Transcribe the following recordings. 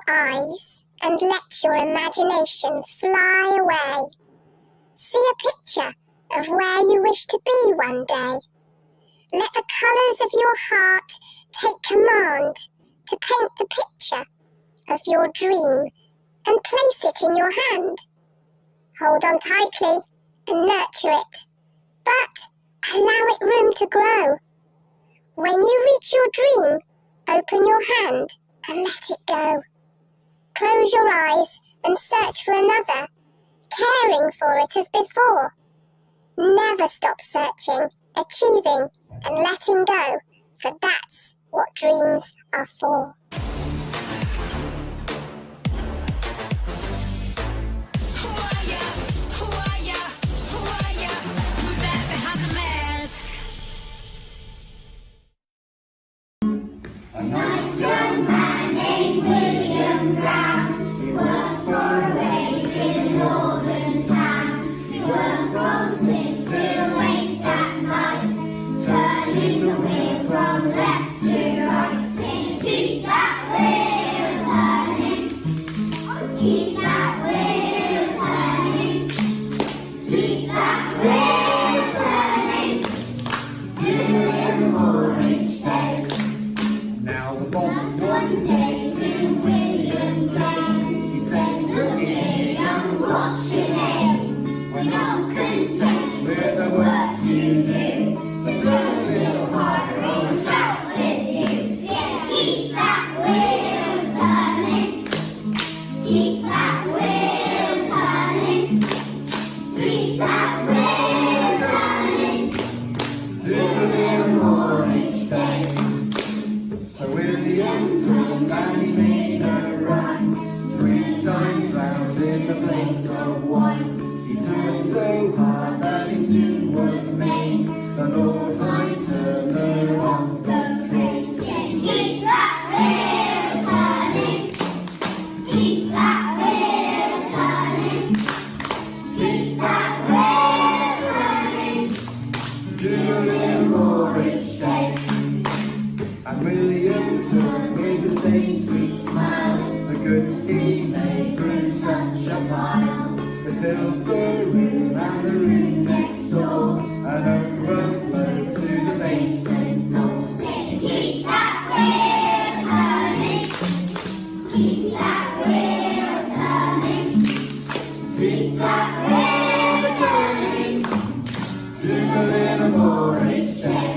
your eyes and let your imagination fly away. See a picture of where you wish to be one day. Let the colours of your heart take command to paint the picture of your dream and place it in your hand. Hold on tightly and nurture it, but allow it room to grow. When you reach your dream, open your hand and let it go. Close your eyes and search for another, caring for it as before. Never stop searching, achieving and letting go, for that's what dreams are for. A nice young man named William Brown. He worked for a wage in a northern town. He worked from 6 till 8 at night, turning the wheel from left to right. Saying, keep that wheel turning, keep that wheel turning, keep that wheel turning, do a little more each day. Now the boss one day to William Brown, he said, look here, young, what's your name? We're not content with the work you do, so go a little harder on out with you. Yeah, keep that wheel turning, keep that wheel turning, keep that wheel turning, do a little more each day. So William turned and he made a run 3 times round in the place of wine. He turned so hard that he soon was made the Lord High Turner of the trade. Keep that wheel turning, keep that wheel turning, keep that wheel turning, do a little more each day. And William took with the same sweet smile the goods he made grew such a pile. They filled the room and the room next door, and overflowed to the basement floor. Saying, keep that wheel turning, keep that wheel turning, keep that wheel turning, do a little more each day.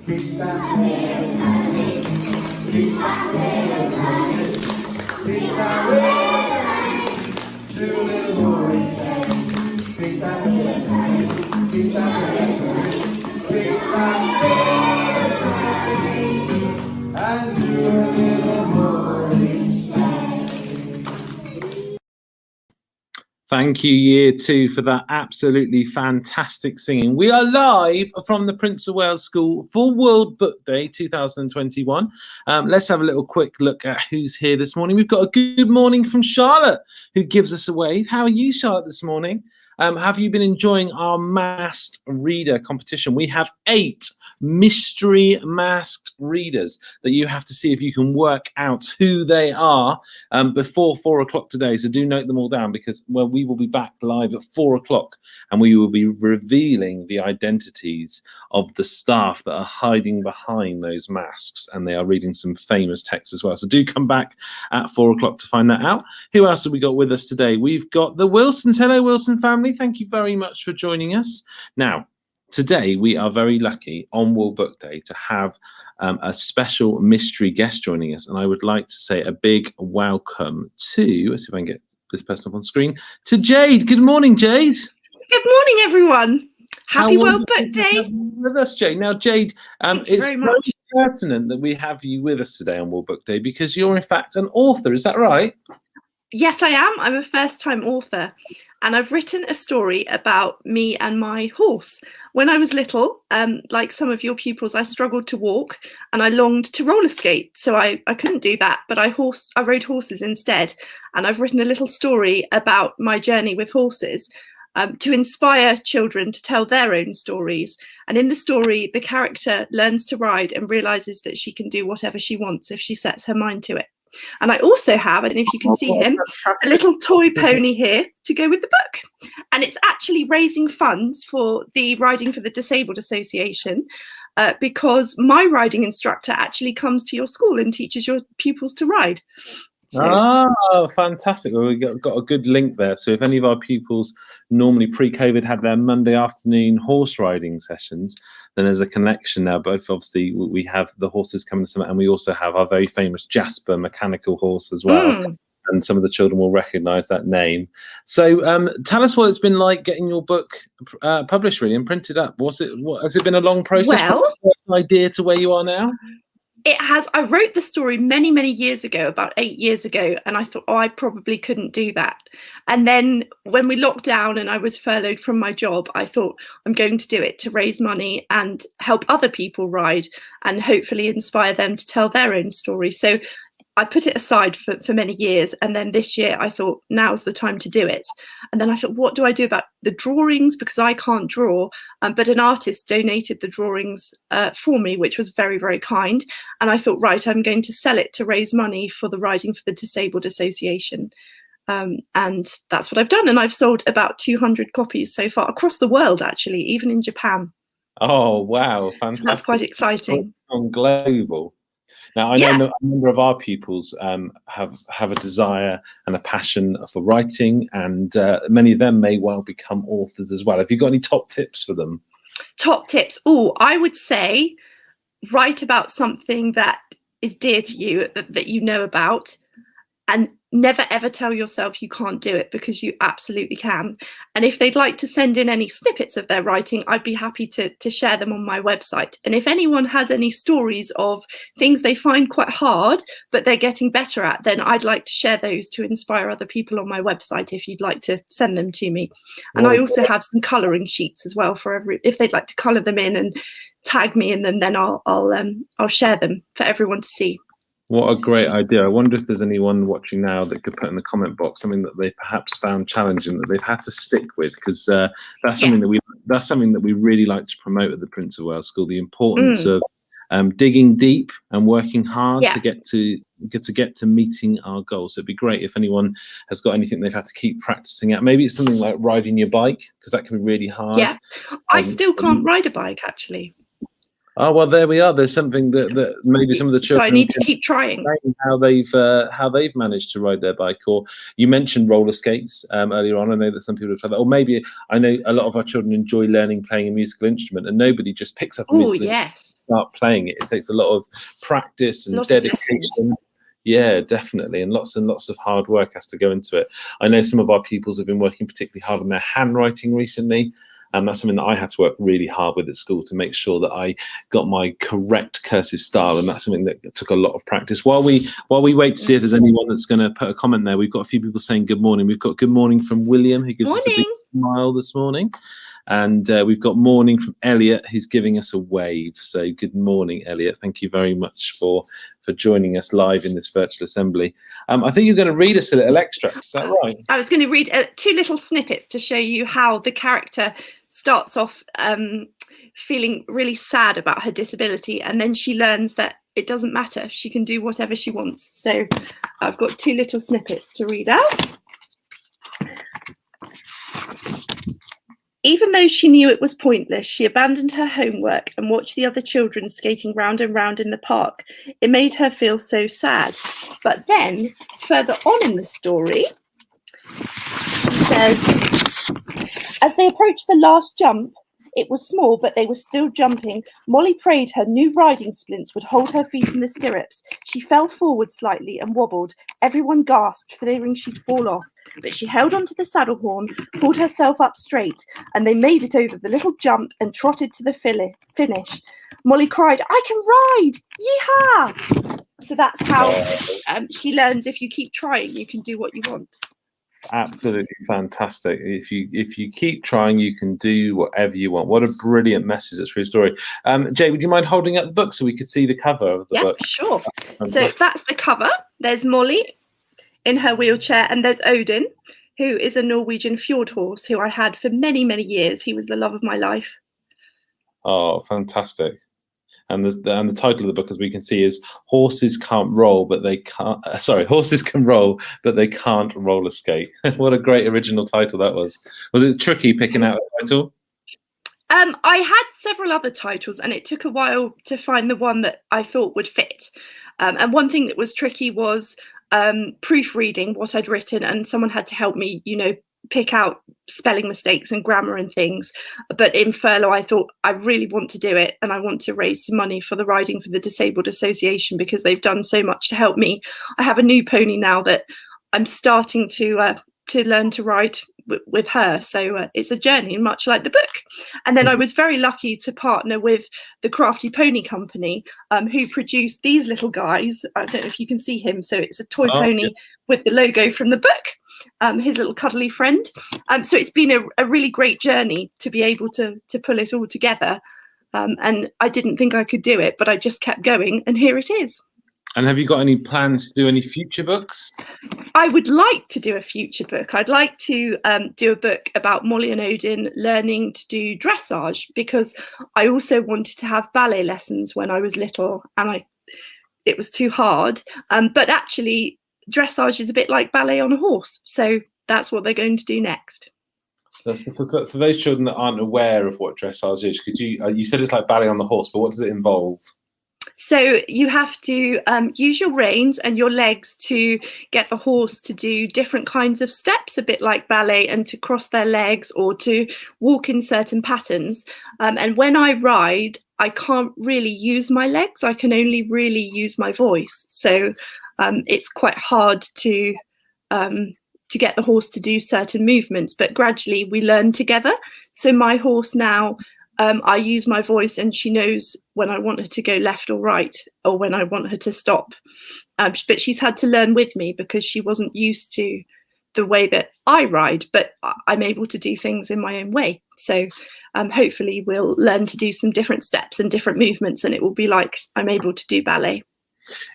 Keep that wheel turning, keep that wheel turning, keep that wheel turning, do a little more each day. Keep that wheel turning, keep that wheel turning, keep that wheel turning, and do a little more each day. Thank you, Year 2, for that absolutely fantastic singing. We are live from the Prince of Wales School for World Book Day 2021. Let's have a little quick look at who's here this morning. We've got a good morning from Charlotte, who gives us a wave. How are you, Charlotte, this morning? Have you been enjoying our masked reader competition? We have 8 mystery masked readers that you have to see if you can work out who they are before 4 o'clock today. So do note them all down, because we will be back live at 4 o'clock and we will be revealing the identities of the staff that are hiding behind those masks, and they are reading some famous texts as well. So do come back at 4 o'clock to find that out. Who else have we got with us today? We've got the Wilsons. Hello, Wilson family. Thank you very much for joining us. Now, today we are very lucky on World Book Day to have a special mystery guest joining us, and I would like to say a big welcome to, let's see if I can get this person up on screen, to Jade. Good morning, Jade. Good morning, everyone. Happy World Book Day. With us, Jade. Now, Jade, it's very pertinent that we have you with us today on World Book Day, because you're in fact an author. Is that right? Yes, I am. I'm a first-time author, and I've written a story about me and my horse. When I was little, like some of your pupils, I struggled to walk and I longed to roller skate. So I couldn't do that, but I rode horses instead. And I've written a little story about my journey with horses to inspire children to tell their own stories. And in the story, the character learns to ride and realizes that she can do whatever she wants if she sets her mind to it. And I also have, I don't know if you can see him, a little toy pony here to go with the book. And it's actually raising funds for the Riding for the Disabled Association, because my riding instructor actually comes to your school and teaches your pupils to ride. So, oh, fantastic. Well, we got a good link there. So if any of our pupils normally pre-COVID had their Monday afternoon horse riding sessions, then there's a connection now. Both obviously we have the horses coming to summit, and we also have our very famous Jasper mechanical horse as well. And some of the children will recognise that name. So tell us what it's been like getting your book published, really, and printed up. Has it been a long process from the first idea to where you are now? It has. I wrote the story many, many years ago, about 8 years ago, and I thought, oh, I probably couldn't do that. And then when we locked down and I was furloughed from my job, I thought, I'm going to do it to raise money and help other people ride and hopefully inspire them to tell their own story. So I put it aside for many years, and then this year I thought, now's the time to do it. And then I thought, what do I do about the drawings, because I can't draw, but an artist donated the drawings for me, which was very, very kind. And I thought, right, I'm going to sell it to raise money for the Riding for the Disabled Association. And that's what I've done, and I've sold about 200 copies so far across the world, actually, even in Japan. Oh wow, fantastic. So that's quite exciting. On global. Now, I know a number of our pupils have a desire and a passion for writing, and many of them may well become authors as well. Have you got any top tips for them? Top tips? Oh, I would say write about something that is dear to you, that you know about, and never ever tell yourself you can't do it, because you absolutely can. And if they'd like to send in any snippets of their writing, I'd be happy to share them on my website. And if anyone has any stories of things they find quite hard but they're getting better at, then I'd like to share those to inspire other people on my website, if you'd like to send them to me. And I also have some colouring sheets as well for if they'd like to colour them in and tag me in them, then I'll share them for everyone to see. What a great idea. I wonder if there's anyone watching now that could put in the comment box something that they perhaps found challenging that they've had to stick with, because that's something that we really like to promote at the Prince of Wales School, the importance of digging deep and working hard to get to meeting our goals. So it'd be great if anyone has got anything they've had to keep practicing at. Maybe it's something like riding your bike, because that can be really hard. Yeah, I still can't ride a bike, actually. Oh well, there we are. There's something that maybe some of the children. So I need to keep trying. How they've managed to ride their bike. Or you mentioned roller skates earlier on. I know that some people have tried that. Or maybe I know a lot of our children enjoy playing a musical instrument, and nobody just picks up a musical instrument and start playing it. It takes a lot of practice and dedication. Yeah, definitely, and lots of hard work has to go into it. I know some of our pupils have been working particularly hard on their handwriting recently. And that's something that I had to work really hard with at school to make sure that I got my correct cursive style, and that's something that took a lot of practice. While we wait to see if there's anyone that's going to put a comment there, we've got a few people saying good morning. We've got good morning from William, who gives us a big smile this morning, and we've got morning from Elliot, who's giving us a wave. So good morning, Elliot. Thank you very much for joining us live in this virtual assembly. I think you're going to read us a little extract. Is that right? I was going to read 2 little snippets to show you how the character starts off feeling really sad about her disability, and then she learns that it doesn't matter. She can do whatever she wants. So I've got 2 little snippets to read out. Even though she knew it was pointless, she abandoned her homework and watched the other children skating round and round in the park. It made her feel so sad. But then, further on in the story, she says, as they approached the last jump, it was small, but they were still jumping. Molly prayed her new riding splints would hold her feet in the stirrups. She fell forward slightly and wobbled. Everyone gasped, fearing she'd fall off. But she held onto the saddle horn, pulled herself up straight, and they made it over the little jump and trotted to the finish. Molly cried, "I can ride! Yeehaw!" So that's how she learns, if you keep trying, you can do what you want. Absolutely fantastic. If you keep trying, you can do whatever you want. What a brilliant message. That's for your story. Jay, would you mind holding up the book so we could see the cover of the book? Yeah, sure. So that's the cover. There's Molly in her wheelchair, and there's Odin, who is a Norwegian fjord horse who I had for many, many years. He was the love of my life. Oh, fantastic. And the title of the book, as we can see, is Horses Can't Roll, but they can't. Horses can roll, but they can't roller skate. What a great original title that was. Was it tricky picking out a title? I had several other titles, and it took a while to find the one that I thought would fit. And one thing that was tricky was proofreading what I'd written, and someone had to help me, pick out spelling mistakes and grammar and things. But in Furlough, I thought I really want to do it, and I want to raise some money for the Riding for the Disabled Association because they've done so much to help me. I have a new pony now that I'm starting to learn to ride with her, so it's a journey, much like the book. And then I was very lucky to partner with the Crafty Pony Company, who produced these little guys. I don't know if you can see him, so it's a toy pony with the logo from the book, his little cuddly friend. So it's been a really great journey to be able to pull it all together, and I didn't think I could do it, but I just kept going, and here it is. And have you got any plans to do any future books? I would like to do a future book. I'd like to do a book about Molly and Odin learning to do dressage, because I also wanted to have ballet lessons when I was little, and it was too hard. But actually, dressage is a bit like ballet on a horse, so that's what they're going to do next. For those children that aren't aware of what dressage is, could you said it's like ballet on the horse, but what does it involve? So you have to use your reins and your legs to get the horse to do different kinds of steps, a bit like ballet, and to cross their legs or to walk in certain patterns. And when I ride, I can't really use my legs. I can only really use my voice. So it's quite hard to get the horse to do certain movements, but gradually we learn together. So my horse now, I use my voice, and she knows when I want her to go left or right, or when I want her to stop. But she's had to learn with me because she wasn't used to the way that I ride, but I'm able to do things in my own way. So hopefully we'll learn to do some different steps and different movements, and it will be like I'm able to do ballet.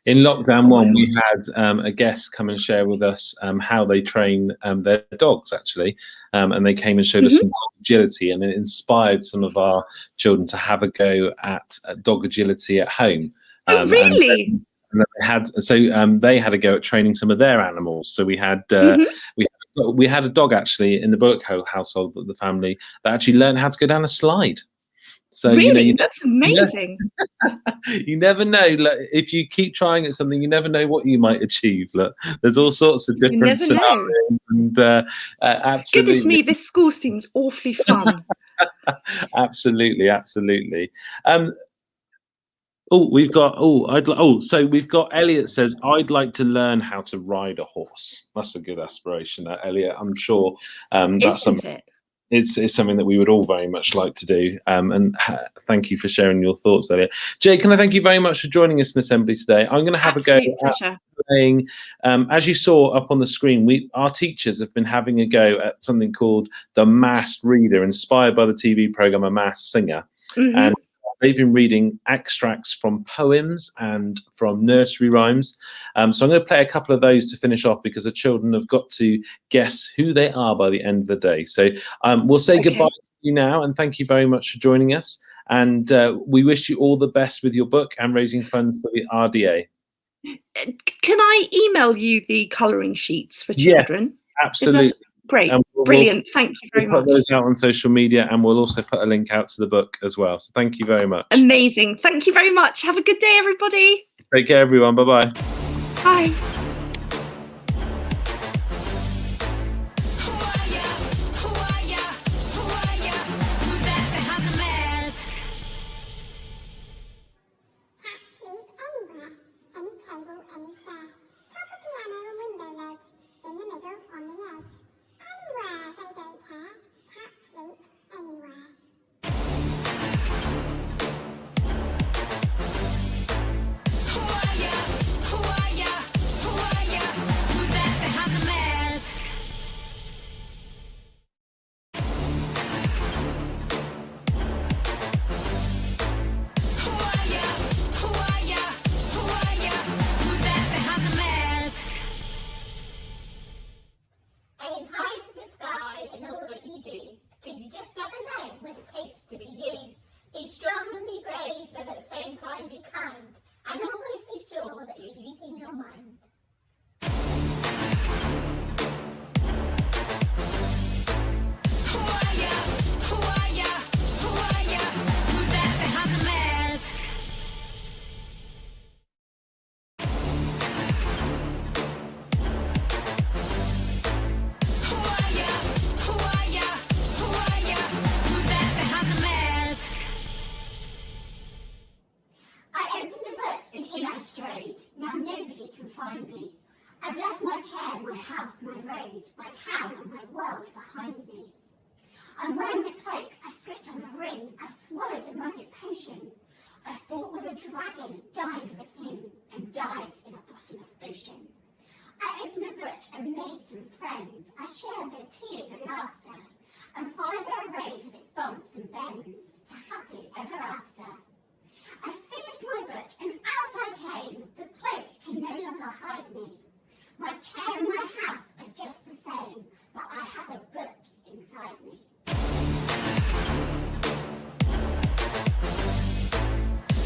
In lockdown 1, we had a guest come and share with us how they train their dogs, actually. And they came and showed us some dog agility, and it inspired some of our children to have a go at dog agility at home. Really? And they had a go at training some of their animals. So we had we had a dog actually in the Bullock household, the family, that actually learned how to go down a slide. So really, that's amazing. You never know. Like, if you keep trying at something, you never know what you might achieve. Look, there's all sorts of different scenarios. And absolutely, goodness me, this school seems awfully fun. Absolutely. We've got Elliot says, I'd like to learn how to ride a horse. That's a good aspiration, Elliot. I'm sure that's something. It's something that we would all very much like to do. And thank you for sharing your thoughts, Elliot. Jay, can I thank you very much for joining us in Assembly today? I'm going to have a go at playing. As you saw up on the screen, our teachers have been having a go at something called the Masked Reader, inspired by the TV program A Masked Singer. And they've been reading extracts from poems and from nursery rhymes. So I'm going to play a couple of those to finish off, because the children have got to guess who they are by the end of the day. So we'll say goodbye to you now, and thank you very much for joining us. And we wish you all the best with your book and raising funds for the RDA. Can I email you the colouring sheets for children? Yes, absolutely. Great, brilliant. Thank you very much. We'll put those out on social media, and we'll also put a link out to the book as well. So thank you very much. Amazing. Thank you very much. Have a good day, everybody. Take care, everyone. Bye-bye. Bye. my chair, my house, my road, my town and my world behind me. I'm wearing the cloak, I've slipped on the ring, I've swallowed the magic potion. I fought with a dragon, dined with a king, and dived in a bottomless ocean. I opened a book and made some friends. I shared their tears and laughter, and followed their road with its bumps and bends to happy ever after. I finished my book and out I came. The cloak can no longer hide me. My chair and my house are just the same, but I have a book inside me.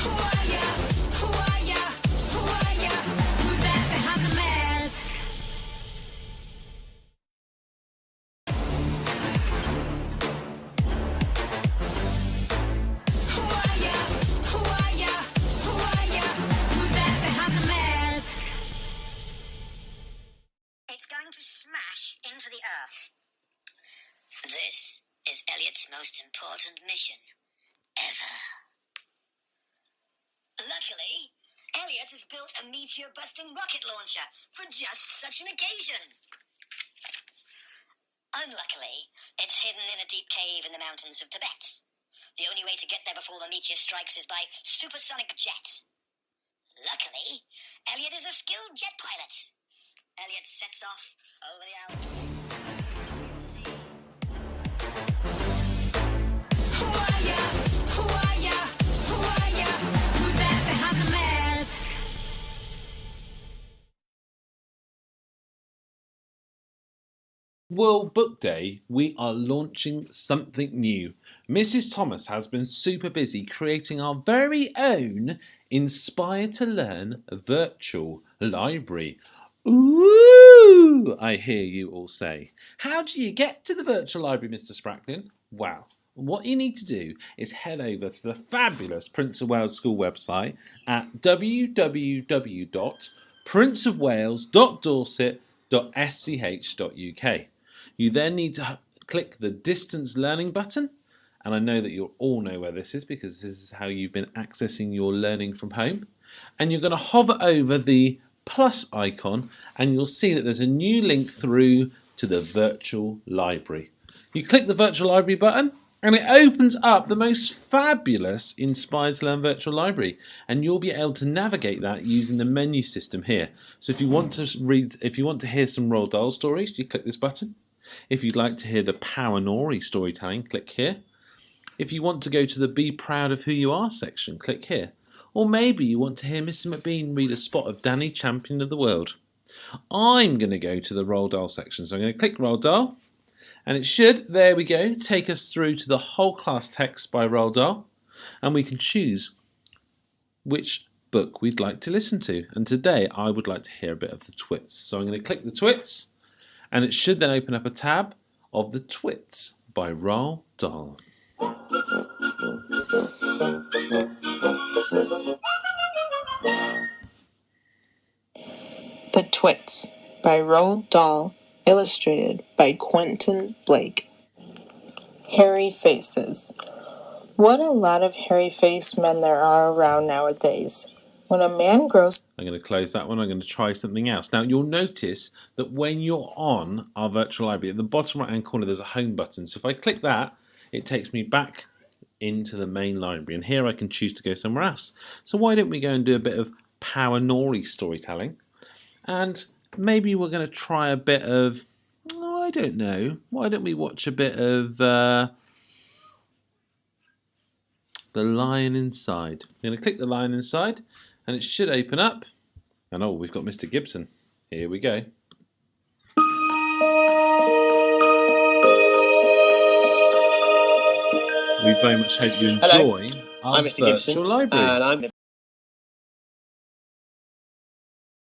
Who are ya? Who are ya? Who are ya? Who's that behind the mask? Who are ya? Who are ya? Who are ya? Who's that behind the mask? It's going to smash into the earth. This is Elliot's most important mission ever. Luckily, Elliot has built a meteor-busting rocket launcher for just such an occasion. Unluckily, it's hidden in a deep cave in the mountains of Tibet. The only way to get there before the meteor strikes is by supersonic jet. Luckily, Elliot is a skilled jet pilot. Elliot sets off over the Alps. Who are ya? Who are ya? Who are ya? Who's that behind the mask? World Book Day, we are launching something new. Mrs. Thomas has been super busy creating our very own Inspire to Learn virtual library. Ooh, I hear you all say. How do you get to the virtual library, Mr. Spracklen? Well, what you need to do is head over to the fabulous Prince of Wales School website at www.princefwales.dorset.sch.uk. You then need to click the distance learning button, and I know that you'll all know where this is because this is how you've been accessing your learning from home. And you're going to hover over the plus icon and you'll see that there's a new link through to the virtual library. You click the virtual library button and it opens up the most fabulous Inspired to Learn virtual library, and you'll be able to navigate that using the menu system here. So if you want to hear some Roald Dahl stories, you click this button. If you'd like to hear the Power storytelling, click here. If you want to go to the Be Proud of Who You Are section, click here. Or maybe you want to hear Mr McBean read a spot of Danny, Champion of the World. I'm going to go to the Roald Dahl section, so I'm going to click Roald Dahl, and it should, there we go, take us through to the whole class text by Roald Dahl, and we can choose which book we'd like to listen to. And today I would like to hear a bit of the Twits. So I'm going to click the Twits, and it should then open up a tab of the Twits by Roald Dahl. The Twits by Roald Dahl, illustrated by Quentin Blake. Hairy faces. What a lot of hairy-faced men there are around nowadays. When a man grows... I'm going to close that one. I'm going to try something else. Now, you'll notice that when you're on our virtual library, at the bottom right-hand corner, there's a home button. So if I click that, it takes me back into the main library. And here I can choose to go somewhere else. So why don't we go and do a bit of Power storytelling? And maybe we're going to try a bit of, oh, I don't know, why don't we watch a bit of The Lion Inside. I'm going to click The Lion Inside and it should open up. And oh, we've got Mr. Gibson. Here we go. We very much hope you enjoy our I'm Mr. Gibson, virtual library. and I'm